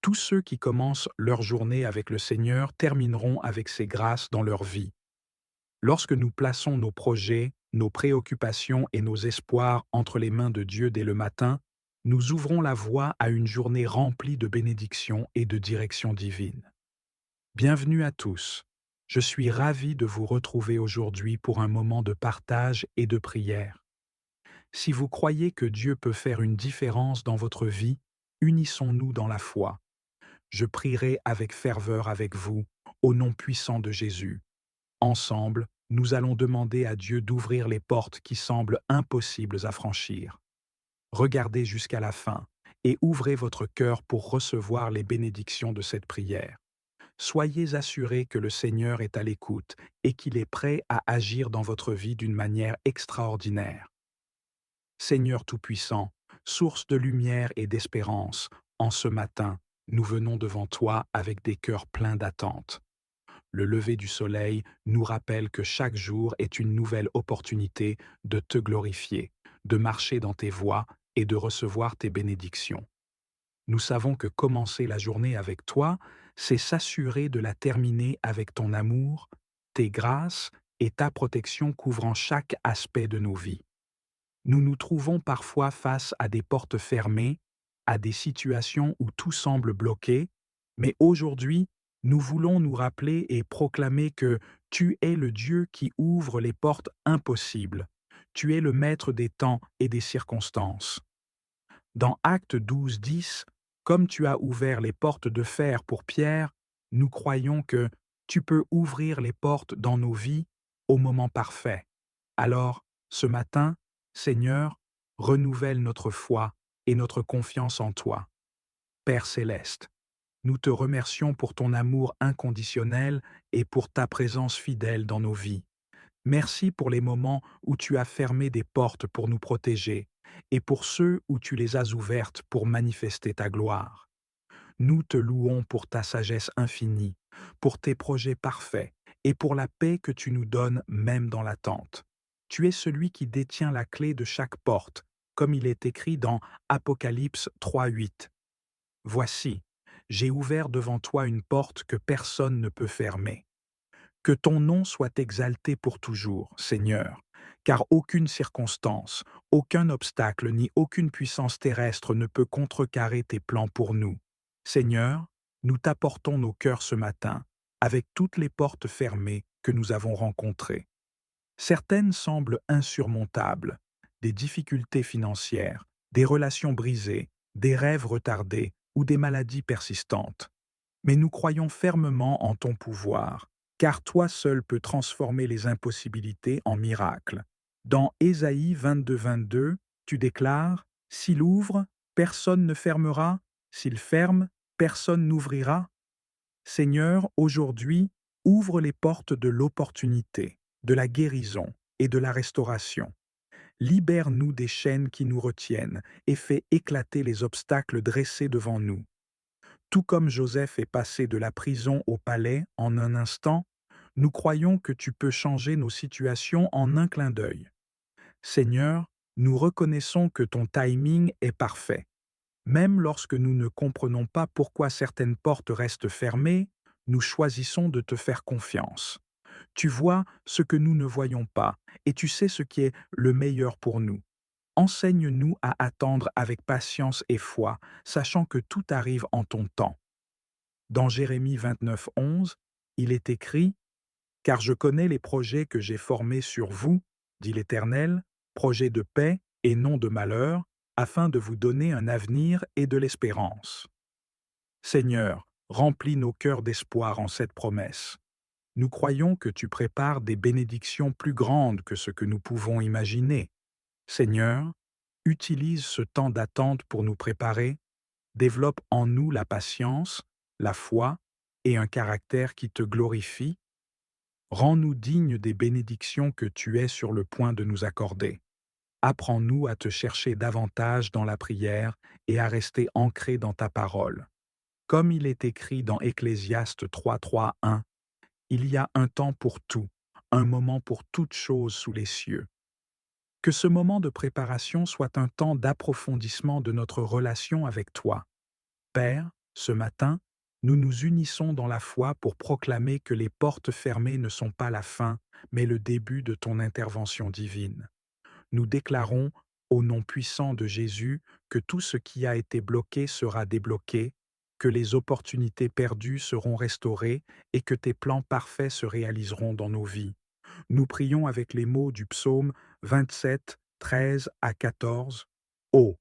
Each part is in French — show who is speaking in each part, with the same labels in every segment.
Speaker 1: Tous ceux qui commencent leur journée avec le Seigneur termineront avec ses grâces dans leur vie. Lorsque nous plaçons nos projets, nos préoccupations et nos espoirs entre les mains de Dieu dès le matin, nous ouvrons la voie à une journée remplie de bénédictions et de direction divine. Bienvenue à tous. Je suis ravi de vous retrouver aujourd'hui pour un moment de partage et de prière. Si vous croyez que Dieu peut faire une différence dans votre vie, unissons-nous dans la foi. Je prierai avec ferveur avec vous, au nom puissant de Jésus. Ensemble, nous allons demander à Dieu d'ouvrir les portes qui semblent impossibles à franchir. Regardez jusqu'à la fin et ouvrez votre cœur pour recevoir les bénédictions de cette prière. Soyez assurés que le Seigneur est à l'écoute et qu'il est prêt à agir dans votre vie d'une manière extraordinaire. Seigneur Tout-Puissant, source de lumière et d'espérance, en ce matin, nous venons devant toi avec des cœurs pleins d'attente. Le lever du soleil nous rappelle que chaque jour est une nouvelle opportunité de te glorifier, de marcher dans tes voies et de recevoir tes bénédictions. Nous savons que commencer la journée avec toi, c'est s'assurer de la terminer avec ton amour, tes grâces et ta protection couvrant chaque aspect de nos vies. Nous nous trouvons parfois face à des portes fermées, à des situations où tout semble bloqué, mais aujourd'hui, nous voulons nous rappeler et proclamer que tu es le Dieu qui ouvre les portes impossibles. Tu es le maître des temps et des circonstances. Dans Actes 12:10, comme tu as ouvert les portes de fer pour Pierre, nous croyons que tu peux ouvrir les portes dans nos vies au moment parfait. Alors, ce matin, Seigneur, renouvelle notre foi et notre confiance en toi. Père céleste, nous te remercions pour ton amour inconditionnel et pour ta présence fidèle dans nos vies. Merci pour les moments où tu as fermé des portes pour nous protéger et pour ceux où tu les as ouvertes pour manifester ta gloire. Nous te louons pour ta sagesse infinie, pour tes projets parfaits et pour la paix que tu nous donnes même dans l'attente. Tu es celui qui détient la clé de chaque porte, comme il est écrit dans Apocalypse 3:8. Voici, j'ai ouvert devant toi une porte que personne ne peut fermer. Que ton nom soit exalté pour toujours, Seigneur, car aucune circonstance, aucun obstacle ni aucune puissance terrestre ne peut contrecarrer tes plans pour nous. Seigneur, nous t'apportons nos cœurs ce matin, avec toutes les portes fermées que nous avons rencontrées. Certaines semblent insurmontables, des difficultés financières, des relations brisées, des rêves retardés ou des maladies persistantes. Mais nous croyons fermement en ton pouvoir, car toi seul peux transformer les impossibilités en miracles. Dans Ésaïe 22:22, tu déclares: S'il ouvre, personne ne fermera, s'il ferme, personne n'ouvrira. Seigneur, aujourd'hui, ouvre les portes de l'opportunité, de la guérison et de la restauration. Libère-nous des chaînes qui nous retiennent et fais éclater les obstacles dressés devant nous. Tout comme Joseph est passé de la prison au palais en un instant, nous croyons que tu peux changer nos situations en un clin d'œil. Seigneur, nous reconnaissons que ton timing est parfait. Même lorsque nous ne comprenons pas pourquoi certaines portes restent fermées, nous choisissons de te faire confiance. Tu vois ce que nous ne voyons pas et tu sais ce qui est le meilleur pour nous. Enseigne-nous à attendre avec patience et foi, sachant que tout arrive en ton temps. Dans Jérémie 29:11, il est écrit: Car je connais les projets que j'ai formés sur vous, dit l'Éternel, projets de paix et non de malheur, afin de vous donner un avenir et de l'espérance. Seigneur, remplis nos cœurs d'espoir en cette promesse. Nous croyons que tu prépares des bénédictions plus grandes que ce que nous pouvons imaginer. Seigneur, utilise ce temps d'attente pour nous préparer, développe en nous la patience, la foi et un caractère qui te glorifie. Rends-nous dignes des bénédictions que tu es sur le point de nous accorder. Apprends-nous à te chercher davantage dans la prière et à rester ancrés dans ta parole. Comme il est écrit dans Ecclésiaste 3:3-1, il y a un temps pour tout, un moment pour toute chose sous les cieux. Que ce moment de préparation soit un temps d'approfondissement de notre relation avec toi. Père, Ce matin, nous nous unissons dans la foi pour proclamer que les portes fermées ne sont pas la fin, mais le début de ton intervention divine. Nous déclarons, au nom puissant de Jésus, que tout ce qui a été bloqué sera débloqué, que les opportunités perdues seront restaurées et que tes plans parfaits se réaliseront dans nos vies. Nous prions avec les mots du psaume 27, 13 à 14. Oh,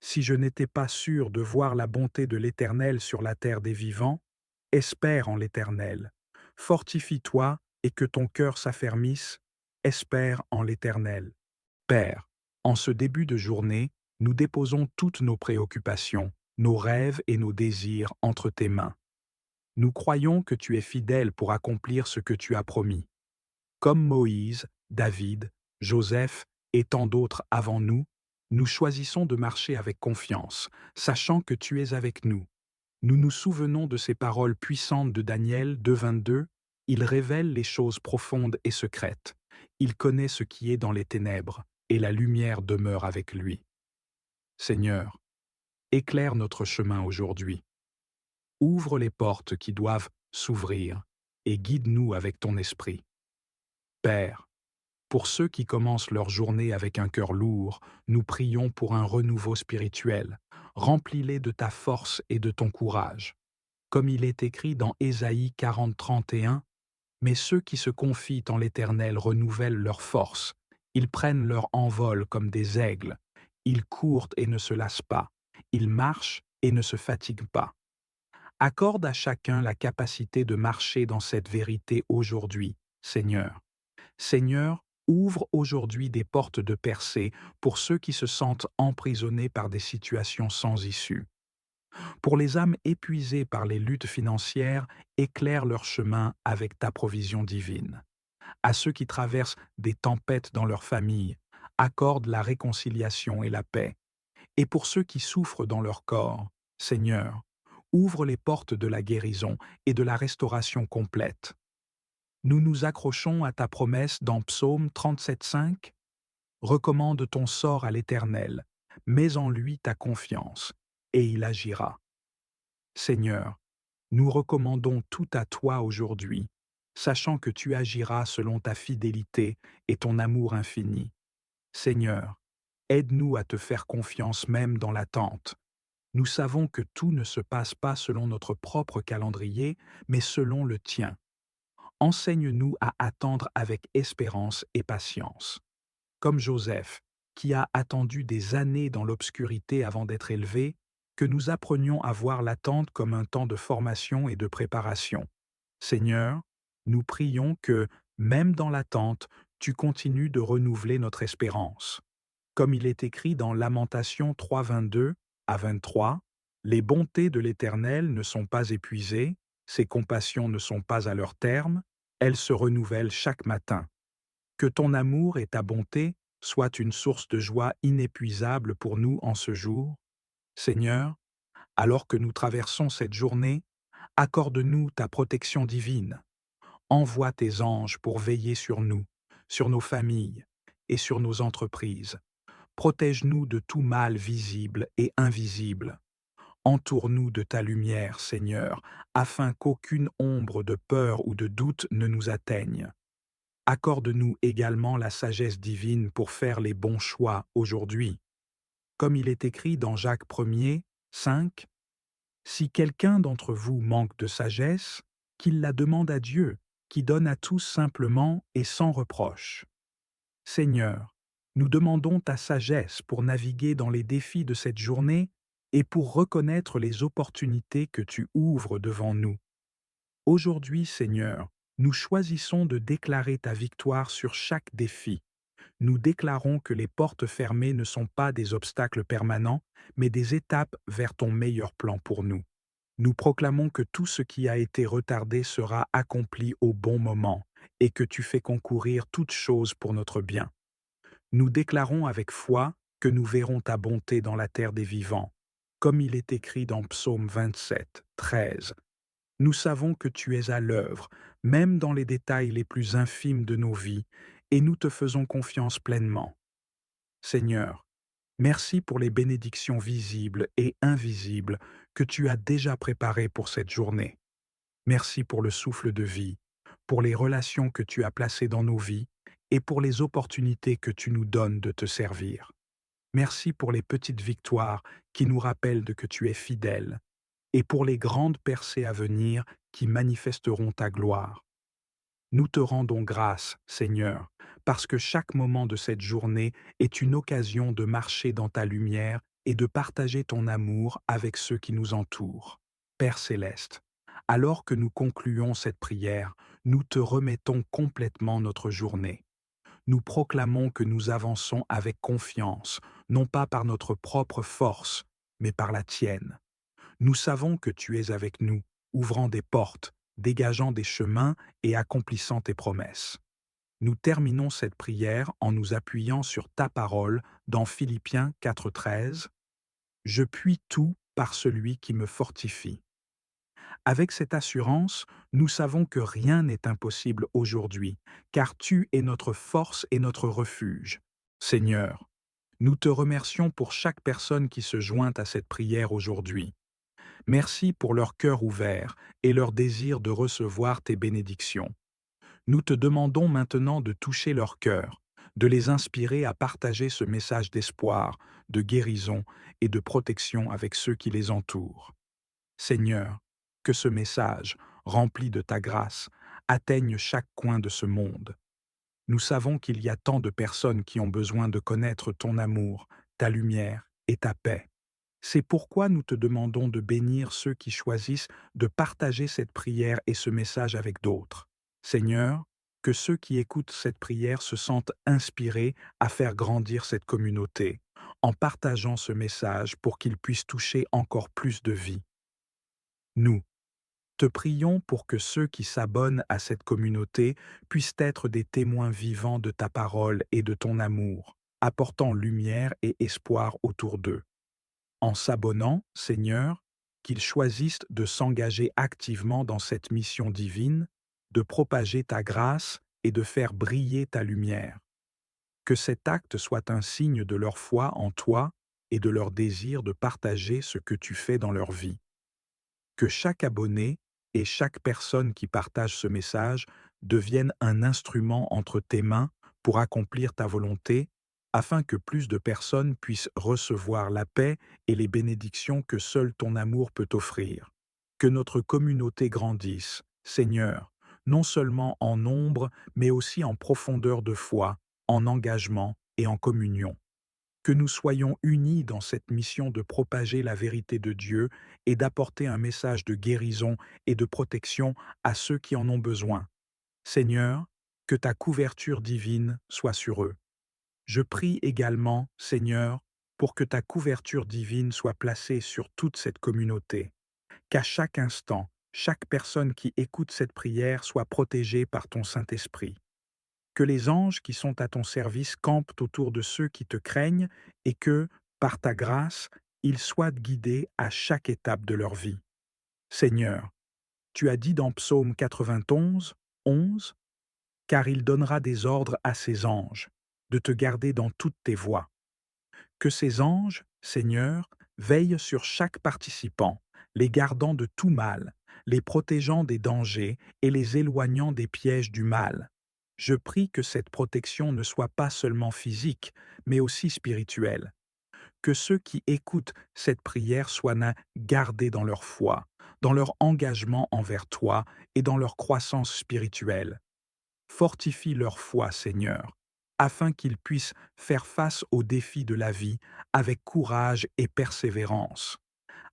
Speaker 1: si je n'étais pas sûr de voir la bonté de l'Éternel sur la terre des vivants, espère en l'Éternel. Fortifie-toi et que ton cœur s'affermisse, espère en l'Éternel. Père, en ce début de journée, nous déposons toutes nos préoccupations, nos rêves et nos désirs entre tes mains. Nous croyons que tu es fidèle pour accomplir ce que tu as promis. Comme Moïse, David, Joseph et tant d'autres avant nous, nous choisissons de marcher avec confiance, sachant que tu es avec nous. Nous nous souvenons de ces paroles puissantes de Daniel 2,22. Il révèle les choses profondes et secrètes. Il connaît ce qui est dans les ténèbres, et la lumière demeure avec lui. Seigneur, éclaire notre chemin aujourd'hui. Ouvre les portes qui doivent s'ouvrir, et guide-nous avec ton esprit. Père, pour ceux qui commencent leur journée avec un cœur lourd, nous prions pour un renouveau spirituel. Remplis-les de ta force et de ton courage. Comme il est écrit dans Ésaïe 40, 31, « Mais ceux qui se confient en l'Éternel renouvellent leur force. Ils prennent leur envol comme des aigles. Ils courent et ne se lassent pas. Ils marchent et ne se fatiguent pas. » Accorde à chacun la capacité de marcher dans cette vérité aujourd'hui, Seigneur. Seigneur, ouvre aujourd'hui des portes de percée pour ceux qui se sentent emprisonnés par des situations sans issue. Pour les âmes épuisées par les luttes financières, éclaire leur chemin avec ta provision divine. À ceux qui traversent des tempêtes dans leur famille, accorde la réconciliation et la paix. Et pour ceux qui souffrent dans leur corps, Seigneur, ouvre les portes de la guérison et de la restauration complète. Nous nous accrochons à ta promesse dans Psaume 37,5. Recommande ton sort à l'Éternel, mets en lui ta confiance, et il agira. Seigneur, nous recommandons tout à toi aujourd'hui, sachant que tu agiras selon ta fidélité et ton amour infini. Seigneur, aide-nous à te faire confiance même dans l'attente. Nous savons que tout ne se passe pas selon notre propre calendrier, mais selon le tien. Enseigne-nous à attendre avec espérance et patience. Comme Joseph, qui a attendu des années dans l'obscurité avant d'être élevé, que nous apprenions à voir l'attente comme un temps de formation et de préparation. Seigneur, nous prions que, même dans l'attente, tu continues de renouveler notre espérance. Comme il est écrit dans Lamentation 3,22 à 23, « Les bontés de l'Éternel ne sont pas épuisées, ses compassions ne sont pas à leur terme, elles se renouvellent chaque matin. Que ton amour et ta bonté soient une source de joie inépuisable pour nous en ce jour. Seigneur, alors que nous traversons cette journée, accorde-nous ta protection divine. Envoie tes anges pour veiller sur nous, sur nos familles et sur nos entreprises. Protège-nous de tout mal visible et invisible. Entoure-nous de ta lumière, Seigneur, afin qu'aucune ombre de peur ou de doute ne nous atteigne. Accorde-nous également la sagesse divine pour faire les bons choix aujourd'hui. Comme il est écrit dans Jacques 1er, 5, « Si quelqu'un d'entre vous manque de sagesse, qu'il la demande à Dieu, qui donne à tous simplement et sans reproche. » Seigneur, nous demandons ta sagesse pour naviguer dans les défis de cette journée et pour reconnaître les opportunités que tu ouvres devant nous. Aujourd'hui, Seigneur, nous choisissons de déclarer ta victoire sur chaque défi. Nous déclarons que les portes fermées ne sont pas des obstacles permanents, mais des étapes vers ton meilleur plan pour nous. Nous proclamons que tout ce qui a été retardé sera accompli au bon moment et que tu fais concourir toutes choses pour notre bien. Nous déclarons avec foi que nous verrons ta bonté dans la terre des vivants, comme il est écrit dans Psaume 27, 13. Nous savons que tu es à l'œuvre, même dans les détails les plus infimes de nos vies, et nous te faisons confiance pleinement. Seigneur, merci pour les bénédictions visibles et invisibles que tu as déjà préparées pour cette journée. Merci pour le souffle de vie, pour les relations que tu as placées dans nos vies et pour les opportunités que tu nous donnes de te servir. Merci pour les petites victoires qui nous rappellent de que tu es fidèle et pour les grandes percées à venir qui manifesteront ta gloire. Nous te rendons grâce, Seigneur, parce que chaque moment de cette journée est une occasion de marcher dans ta lumière et de partager ton amour avec ceux qui nous entourent. Père céleste, alors que nous concluons cette prière, nous te remettons complètement notre journée. Nous proclamons que nous avançons avec confiance, non pas par notre propre force, mais par la tienne. Nous savons que tu es avec nous, ouvrant des portes, dégageant des chemins et accomplissant tes promesses. Nous terminons cette prière en nous appuyant sur ta parole dans Philippiens 4,13. Je puis tout par celui qui me fortifie. Avec cette assurance, nous savons que rien n'est impossible aujourd'hui, car tu es notre force et notre refuge. Seigneur, nous te remercions pour chaque personne qui se joint à cette prière aujourd'hui. Merci pour leur cœur ouvert et leur désir de recevoir tes bénédictions. Nous te demandons maintenant de toucher leur cœur, de les inspirer à partager ce message d'espoir, de guérison et de protection avec ceux qui les entourent. Seigneur, que ce message, rempli de ta grâce, atteigne chaque coin de ce monde. Nous savons qu'il y a tant de personnes qui ont besoin de connaître ton amour, ta lumière et ta paix. C'est pourquoi nous te demandons de bénir ceux qui choisissent de partager cette prière et ce message avec d'autres. Seigneur, que ceux qui écoutent cette prière se sentent inspirés à faire grandir cette communauté, en partageant ce message pour qu'il puisse toucher encore plus de vies. Nous te prions pour que ceux qui s'abonnent à cette communauté puissent être des témoins vivants de ta parole et de ton amour, apportant lumière et espoir autour d'eux. En s'abonnant, Seigneur, qu'ils choisissent de s'engager activement dans cette mission divine, de propager ta grâce et de faire briller ta lumière. Que cet acte soit un signe de leur foi en toi et de leur désir de partager ce que tu fais dans leur vie. Que chaque abonné et chaque personne qui partage ce message devienne un instrument entre tes mains pour accomplir ta volonté, afin que plus de personnes puissent recevoir la paix et les bénédictions que seul ton amour peut offrir. Que notre communauté grandisse, Seigneur, non seulement en nombre, mais aussi en profondeur de foi, en engagement et en communion. Que nous soyons unis dans cette mission de propager la vérité de Dieu et d'apporter un message de guérison et de protection à ceux qui en ont besoin. Seigneur, que ta couverture divine soit sur eux. Je prie également, Seigneur, pour que ta couverture divine soit placée sur toute cette communauté, qu'à chaque instant, chaque personne qui écoute cette prière soit protégée par ton Saint-Esprit. Que les anges qui sont à ton service campent autour de ceux qui te craignent et que, par ta grâce, ils soient guidés à chaque étape de leur vie. Seigneur, tu as dit dans Psaume 91, 11, « Car il donnera des ordres à ses anges, de te garder dans toutes tes voies. » Que ces anges, Seigneur, veillent sur chaque participant, les gardant de tout mal, les protégeant des dangers et les éloignant des pièges du mal. Je prie que cette protection ne soit pas seulement physique, mais aussi spirituelle. Que ceux qui écoutent cette prière soient gardés dans leur foi, dans leur engagement envers toi et dans leur croissance spirituelle. Fortifie leur foi, Seigneur, afin qu'ils puissent faire face aux défis de la vie avec courage et persévérance.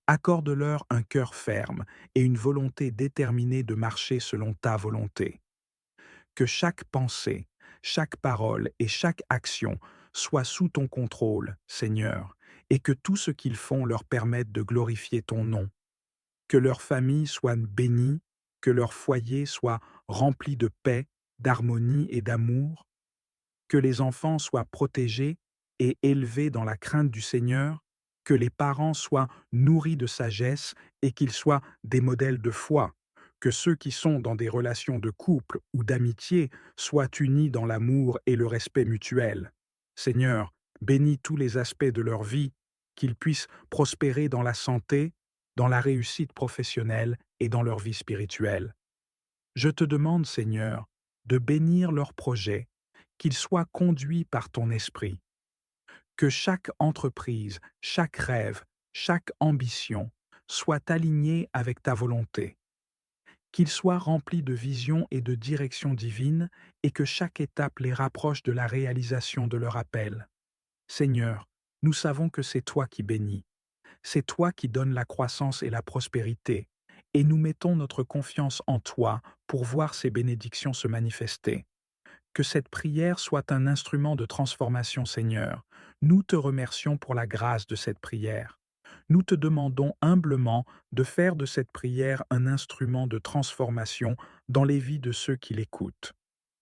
Speaker 1: Accorde-leur un cœur ferme et une volonté déterminée de marcher selon ta volonté. Que chaque pensée, chaque parole et chaque action soient sous ton contrôle, Seigneur, et que tout ce qu'ils font leur permette de glorifier ton nom. Que leur famille soit bénie, que leur foyer soit rempli de paix, d'harmonie et d'amour, que les enfants soient protégés et élevés dans la crainte du Seigneur, que les parents soient nourris de sagesse et qu'ils soient des modèles de foi, que ceux qui sont dans des relations de couple ou d'amitié soient unis dans l'amour et le respect mutuel. Seigneur, bénis tous les aspects de leur vie, qu'ils puissent prospérer dans la santé, dans la réussite professionnelle et dans leur vie spirituelle. Je te demande, Seigneur, de bénir leurs projets, qu'ils soient conduits par ton esprit, que chaque entreprise, chaque rêve, chaque ambition soit aligné avec ta volonté, qu'ils soient remplis de vision et de direction divine et que chaque étape les rapproche de la réalisation de leur appel. Seigneur, nous savons que c'est toi qui bénis, c'est toi qui donnes la croissance et la prospérité, et nous mettons notre confiance en toi pour voir ces bénédictions se manifester. Que cette prière soit un instrument de transformation, Seigneur. Nous te remercions pour la grâce de cette prière. Nous te demandons humblement de faire de cette prière un instrument de transformation dans les vies de ceux qui l'écoutent.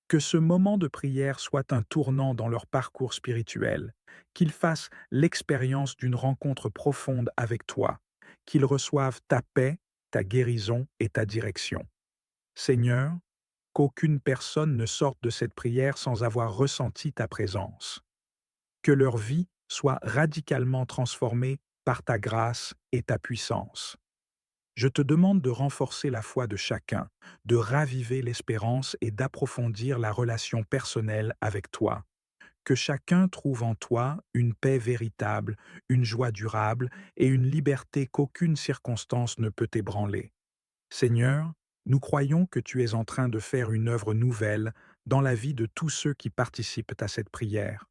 Speaker 1: Que ce moment de prière soit un tournant dans leur parcours spirituel, qu'ils fassent l'expérience d'une rencontre profonde avec toi, qu'ils reçoivent ta paix, ta guérison et ta direction. Seigneur, qu'aucune personne ne sorte de cette prière sans avoir ressenti ta présence. Que leur vie soit radicalement transformée par ta grâce et ta puissance. Je te demande de renforcer la foi de chacun, de raviver l'espérance et d'approfondir la relation personnelle avec toi. Que chacun trouve en toi une paix véritable, une joie durable et une liberté qu'aucune circonstance ne peut ébranler. Seigneur, nous croyons que tu es en train de faire une œuvre nouvelle dans la vie de tous ceux qui participent à cette prière.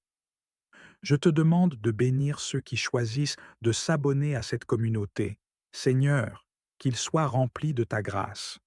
Speaker 1: Je te demande de bénir ceux qui choisissent de s'abonner à cette communauté. Seigneur, qu'ils soient remplis de ta grâce.